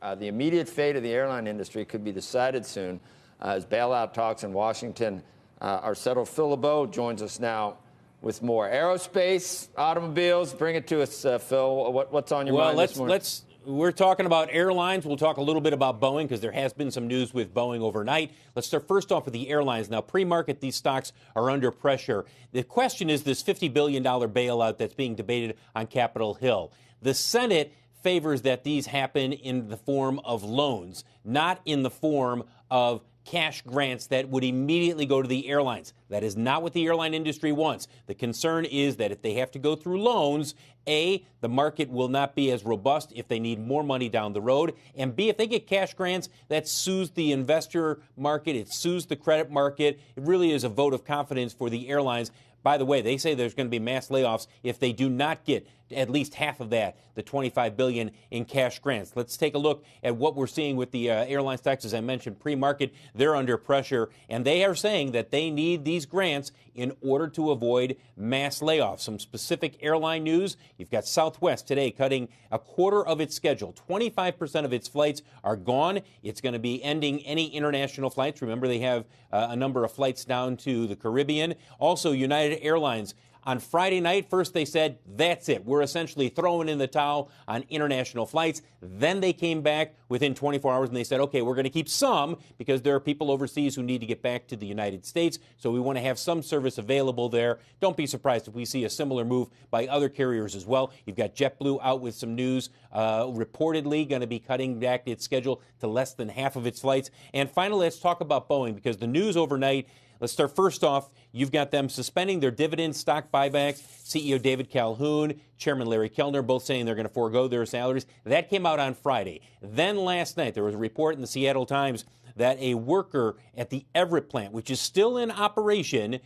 here. The immediate fate of the airline industry could be decided soon as bailout talks in Washington are settled. Phil LeBeau joins us now with more. Aerospace, automobiles, bring it to us, Phil. What's on your mind this morning? We're talking about airlines. We'll talk a little bit about Boeing because there has been some news with Boeing overnight. Let's start first off with the airlines. Now, pre-market, these stocks are under pressure. The question is this $50 billion bailout that's being debated on Capitol Hill. The Senate favors that these happen in the form of loans, not in the form of cash grants that would immediately go to the airlines. That is not what the airline industry wants. The concern is that if they have to go through loans, A, the market will not be as robust if they need more money down the road, and B, if they get cash grants, that soothes the investor market, it soothes the credit market. It really is a vote of confidence for the airlines. By the way, they say there's going to be mass layoffs if they do not get at least half of that, the $25 billion in cash grants. Let's take a look at what we're seeing with the airline stocks. As I mentioned, pre-market, they're under pressure, and they are saying that they need these grants in order to avoid mass layoffs. Some specific airline news. You've got Southwest today cutting a quarter of its schedule. 25% of its flights are gone. It's going to be ending any international flights. Remember, they have a number of flights down to the Caribbean. Also, United Airlines. On Friday night, first they said, that's it. We're essentially throwing in the towel on international flights. Then they came back within 24 hours and they said, okay, we're going to keep some because there are people overseas who need to get back to the United States. So we want to have some service available there. Don't be surprised if we see a similar move by other carriers as well. You've got JetBlue out with some news, reportedly going to be cutting back its schedule to less than half of its flights. And finally, let's talk about Boeing because the news overnight. Let's start first off. You've got them suspending their dividend stock buybacks. CEO David Calhoun, Chairman Larry Kellner, both saying they're going to forego their salaries. That came out on Friday. Then last night, there was a report in the Seattle Times that a worker at the Everett plant, which is still in operation,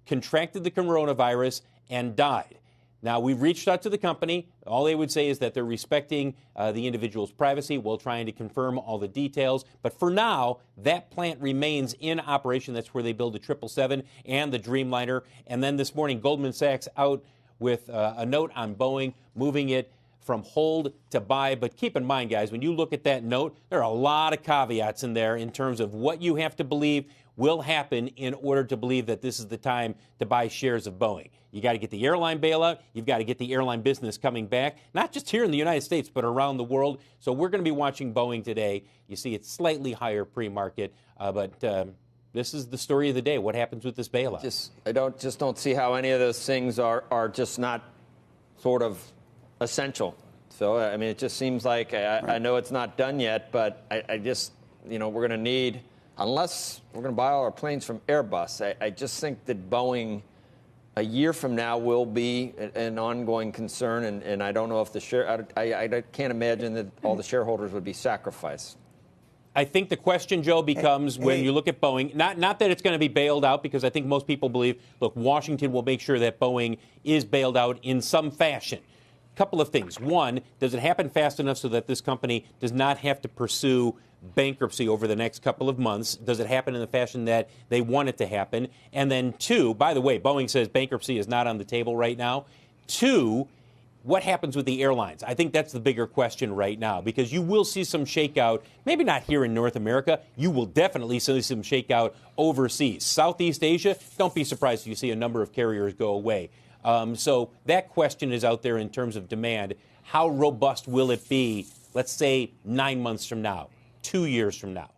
contracted the coronavirus and died. Now, we've reached out to the company. All they would say is that they're respecting the individual's privacy while trying to confirm all the details. But for now, that plant remains in operation. That's where they build the 777 and the Dreamliner. And then this morning, Goldman Sachs out with a note on Boeing, moving it from hold to buy. But keep in mind, guys, when you look at that note, there are a lot of caveats in there in terms of what you have to believe will happen in order to believe that this is the time to buy shares of Boeing. You got to get the airline bailout. You've got to get the airline business coming back, not just here in the United States, but around the world. So we're going to be watching Boeing today. You see it's slightly higher pre-market, but this is the story of the day. What happens with this bailout? I don't see how any of those things are just not sort of essential. So, I mean, it just seems like I know it's not done yet, but I just, we're going to need, unless we're going to buy all our planes from Airbus, I just think that Boeing a year from now will be an ongoing concern, and I don't know if I can't imagine that all the shareholders would be sacrificed. I think the question, Joe, becomes when you look at Boeing, not that it's going to be bailed out, because I think most people believe, look, Washington will make sure that Boeing is bailed out in some fashion. Couple of things. One, does it happen fast enough so that this company does not have to pursue bankruptcy over the next couple of months? Does it happen in the fashion that they want it to happen? And then two, by the way, Boeing says bankruptcy is not on the table right now. Two, what happens with the airlines? I think that's the bigger question right now, because you will see some shakeout, maybe not here in North America. You will definitely see some shakeout overseas. Southeast Asia, don't be surprised if you see a number of carriers go away. So that question is out there in terms of demand. How robust will it be, let's say, 9 months from now, 2 years from now?